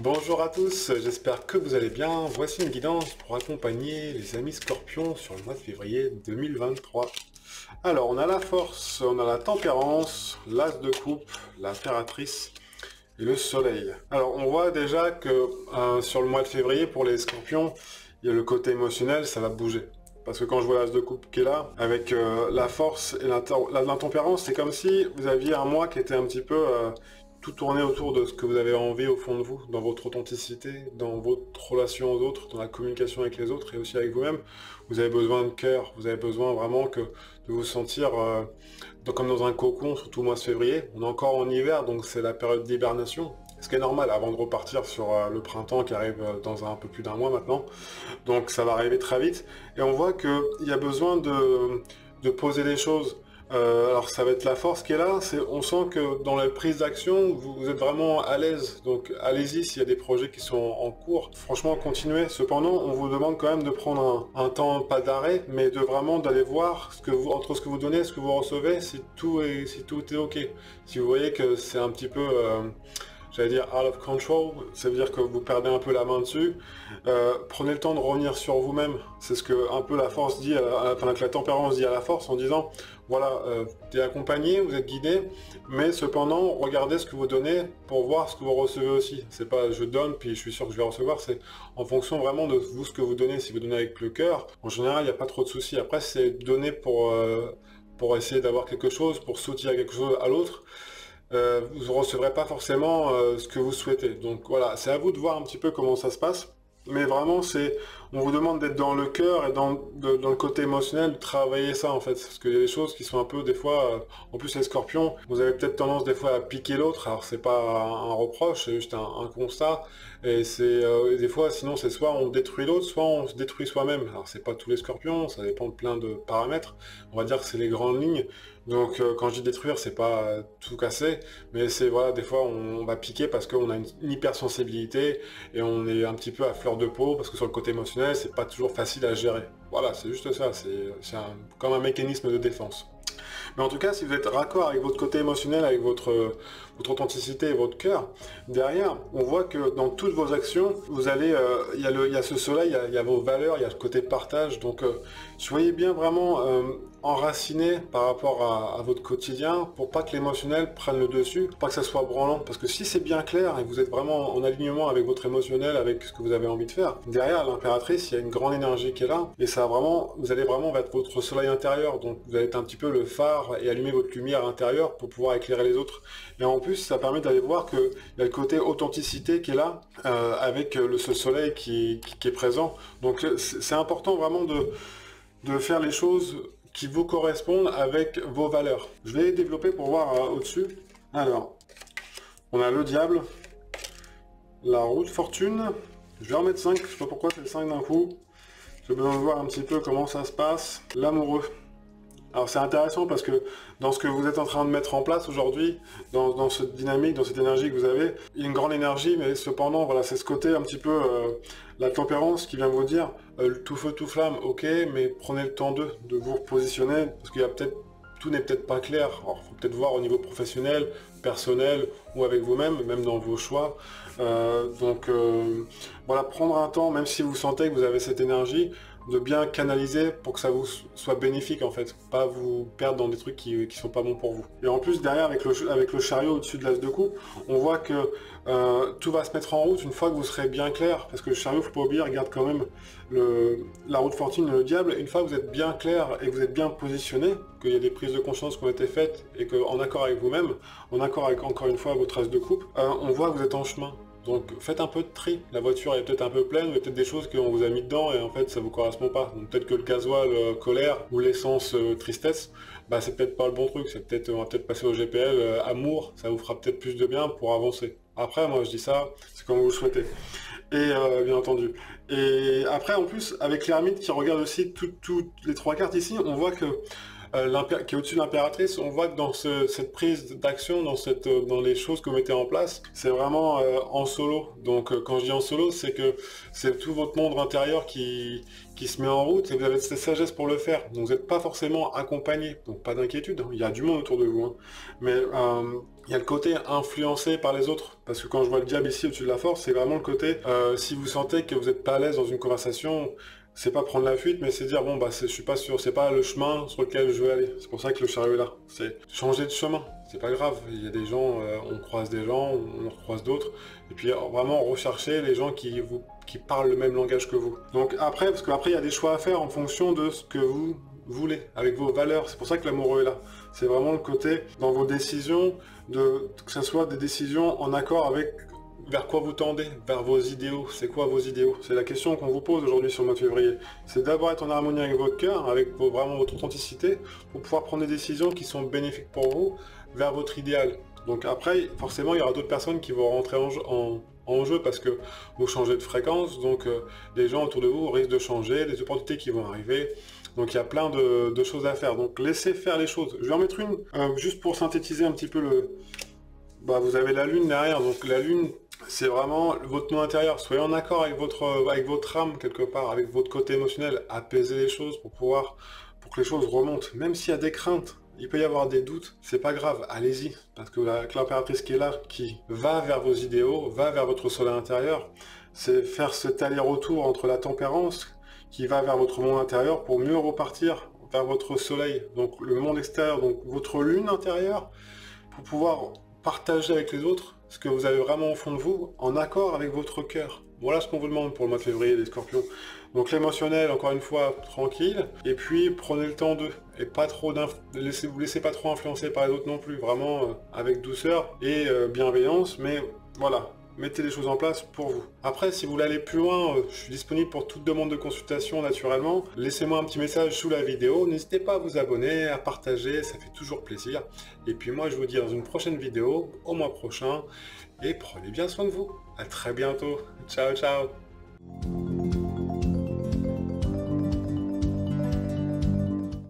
Bonjour à tous, j'espère que vous allez bien. Voici une guidance pour accompagner les amis Scorpions sur le mois de février 2023. Alors, on a la force, on a la tempérance, l'as de coupe, l'impératrice et le soleil. Alors, on voit déjà que sur le mois de février, pour les Scorpions, il y a le côté émotionnel, ça va bouger. Parce que quand je vois l'as de coupe qui est là, avec la force et l'intempérance, c'est comme si vous aviez un mois qui était un petit peu tout tourné autour de ce que vous avez envie au fond de vous, dans votre authenticité, dans votre relation aux autres, dans la communication avec les autres et aussi avec vous-même. Vous avez besoin de cœur, vous avez besoin vraiment de vous sentir comme dans un cocon, surtout au mois de février. On est encore en hiver, donc c'est la période d'hibernation. Ce qui est normal avant de repartir sur le printemps qui arrive dans un peu plus d'un mois maintenant. Donc ça va arriver très vite. Et on voit qu'il y a besoin de poser les choses. Alors ça va être la force qui est là. On sent que dans la prise d'action, vous êtes vraiment à l'aise. Donc allez-y s'il y a des projets qui sont en cours. Franchement, continuez. Cependant, on vous demande quand même de prendre un temps, pas d'arrêt, mais de vraiment d'aller voir entre ce que vous donnez et ce que vous recevez, si tout est OK. Si vous voyez que c'est un petit peu... j'allais dire out of control, ça veut dire que vous perdez un peu la main dessus. Prenez le temps de revenir sur vous-même. C'est ce que un peu la force dit, que la tempérance dit à la force en disant, voilà, t'es accompagné, vous êtes guidé, mais cependant, regardez ce que vous donnez pour voir ce que vous recevez aussi. C'est pas je donne puis je suis sûr que je vais recevoir, c'est en fonction vraiment de vous ce que vous donnez. Si vous donnez avec le cœur, en général, il n'y a pas trop de soucis. Après, c'est donner pour essayer d'avoir quelque chose, pour soutien quelque chose à l'autre. Vous ne recevrez pas forcément ce que vous souhaitez. Donc voilà, c'est à vous de voir un petit peu comment ça se passe. Mais vraiment, on vous demande d'être dans le cœur et dans le côté émotionnel, de travailler ça en fait. Parce qu'il y a des choses qui sont un peu, des fois, en plus les scorpions, vous avez peut-être tendance des fois à piquer l'autre. Alors c'est pas un reproche, c'est juste un constat. Et des fois, sinon c'est soit on détruit l'autre, soit on se détruit soi-même. Alors c'est pas tous les scorpions, ça dépend de plein de paramètres. On va dire que c'est les grandes lignes. Donc quand je dis détruire, c'est pas tout casser, mais c'est voilà, des fois on va piquer parce qu'on a une hypersensibilité et on est un petit peu à fleur de peau parce que sur le côté émotionnel, c'est pas toujours facile à gérer. Voilà, c'est juste ça, c'est comme un mécanisme de défense. Mais en tout cas, si vous êtes raccord avec votre côté émotionnel, avec votre authenticité et votre cœur, derrière, on voit que dans toutes vos actions, vous allez, il y a ce soleil, il y a vos valeurs, il y a ce côté partage. Donc, soyez bien vraiment enraciné par rapport à votre quotidien pour pas que l'émotionnel prenne le dessus, pour pas que ça soit branlant. Parce que si c'est bien clair et que vous êtes vraiment en alignement avec votre émotionnel, avec ce que vous avez envie de faire, derrière l'impératrice, il y a une grande énergie qui est là et ça vraiment, vous allez vraiment être votre soleil intérieur. Donc, vous allez être un petit peu le phare et allumer votre lumière intérieure pour pouvoir éclairer les autres. Et en plus, ça permet d'aller voir qu'il y a le côté authenticité qui est là, avec ce soleil qui est présent. Donc c'est important vraiment de faire les choses qui vous correspondent avec vos valeurs. Je vais développer pour voir au-dessus. Alors, on a le diable, la roue de fortune. Je vais en mettre 5, je sais pas pourquoi c'est le 5 d'un coup. J'ai besoin de voir un petit peu comment ça se passe. L'amoureux. Alors c'est intéressant parce que dans ce que vous êtes en train de mettre en place aujourd'hui, dans cette dynamique, dans cette énergie que vous avez, il y a une grande énergie, mais cependant, voilà, c'est ce côté un petit peu, la tempérance qui vient vous dire, tout feu, tout flamme, ok, mais prenez le temps de vous repositionner, parce qu'il y a peut-être, tout n'est peut-être pas clair. Alors, il faut peut-être voir au niveau professionnel, personnel, ou avec vous-même, même dans vos choix. Voilà, prendre un temps, même si vous sentez que vous avez cette énergie, de bien canaliser pour que ça vous soit bénéfique en fait, pas vous perdre dans des trucs qui sont pas bons pour vous. Et en plus derrière avec le chariot au-dessus de l'as de coupe, on voit que tout va se mettre en route une fois que vous serez bien clair, parce que le chariot, faut pas oublier, regarde quand même la roue de fortune et le diable. Une fois que vous êtes bien clair et que vous êtes bien positionné, qu'il y a des prises de conscience qui ont été faites et qu'en accord avec vous-même, en accord avec encore une fois votre as de coupe, on voit que vous êtes en chemin. Donc faites un peu de tri, la voiture est peut-être un peu pleine, il y a peut-être des choses qu'on vous a mis dedans et en fait ça vous correspond pas. Donc peut-être que le gasoil colère ou l'essence tristesse, bah c'est peut-être pas le bon truc, on va peut-être passer au GPL amour, ça vous fera peut-être plus de bien pour avancer. Après moi je dis ça, c'est comme vous le souhaitez. Et bien entendu. Et après en plus avec l'ermite qui regarde aussi toutes les trois cartes ici, on voit que qui est au-dessus de l'impératrice, on voit que dans cette prise d'action, dans les choses que vous mettez en place, c'est vraiment en solo. Donc quand je dis en solo, c'est que c'est tout votre monde intérieur qui se met en route et vous avez cette sagesse pour le faire. Donc vous n'êtes pas forcément accompagné, donc pas d'inquiétude, il y a du monde autour de vous. Hein. Mais il Il y a le côté influencé par les autres, parce que quand je vois le diable ici au-dessus de la force, c'est vraiment le côté, si vous sentez que vous n'êtes pas à l'aise dans une conversation, c'est pas prendre la fuite, mais c'est dire, bon bah je suis pas sûr, c'est pas le chemin sur lequel je veux aller. C'est pour ça que le chariot est là. C'est changer de chemin, c'est pas grave. Il y a des gens, on croise des gens, on en croise d'autres, et puis vraiment rechercher les gens qui parlent le même langage que vous. Donc après, parce qu'après il y a des choix à faire en fonction de ce que vous voulez, avec vos valeurs. C'est pour ça que l'amoureux est là. C'est vraiment le côté, dans vos décisions, que ce soit des décisions en accord avec vers quoi vous tendez, vers vos idéaux. C'est quoi vos idéaux? C'est la question qu'on vous pose aujourd'hui sur le mois de février. C'est d'abord être en harmonie avec votre cœur, avec vraiment votre authenticité, pour pouvoir prendre des décisions qui sont bénéfiques pour vous, vers votre idéal. Donc après, forcément, il y aura d'autres personnes qui vont rentrer en jeu parce que vous changez de fréquence, donc les gens autour de vous risquent de changer, des opportunités qui vont arriver. Donc il y a plein de choses à faire. Donc laissez faire les choses. Je vais en mettre une, juste pour synthétiser un petit peu le... Bah, vous avez la lune derrière, donc la lune, c'est vraiment votre monde intérieur. Soyez en accord avec votre âme quelque part, avec votre côté émotionnel. Apaisez les choses pour que les choses remontent. Même s'il y a des craintes, il peut y avoir des doutes, c'est pas grave, allez-y. Parce que l'impératrice qui est là, qui va vers vos idéaux, va vers votre soleil intérieur, c'est faire cet aller-retour entre la tempérance qui va vers votre monde intérieur pour mieux repartir vers votre soleil, donc le monde extérieur, donc votre lune intérieure, pour pouvoir partager avec les autres ce que vous avez vraiment au fond de vous, en accord avec votre cœur. Voilà ce qu'on vous demande pour le mois de février, les scorpions. Donc l'émotionnel, encore une fois, tranquille, et puis prenez le temps d'eux, et pas trop vous laissez pas trop influencer par les autres non plus, vraiment avec douceur et bienveillance, mais voilà. Mettez les choses en place pour vous. Après, si vous voulez aller plus loin, je suis disponible pour toute demande de consultation naturellement. Laissez-moi un petit message sous la vidéo. N'hésitez pas à vous abonner, à partager, ça fait toujours plaisir. Et puis moi, je vous dis dans une prochaine vidéo, au mois prochain. Et prenez bien soin de vous. À très bientôt. Ciao, ciao.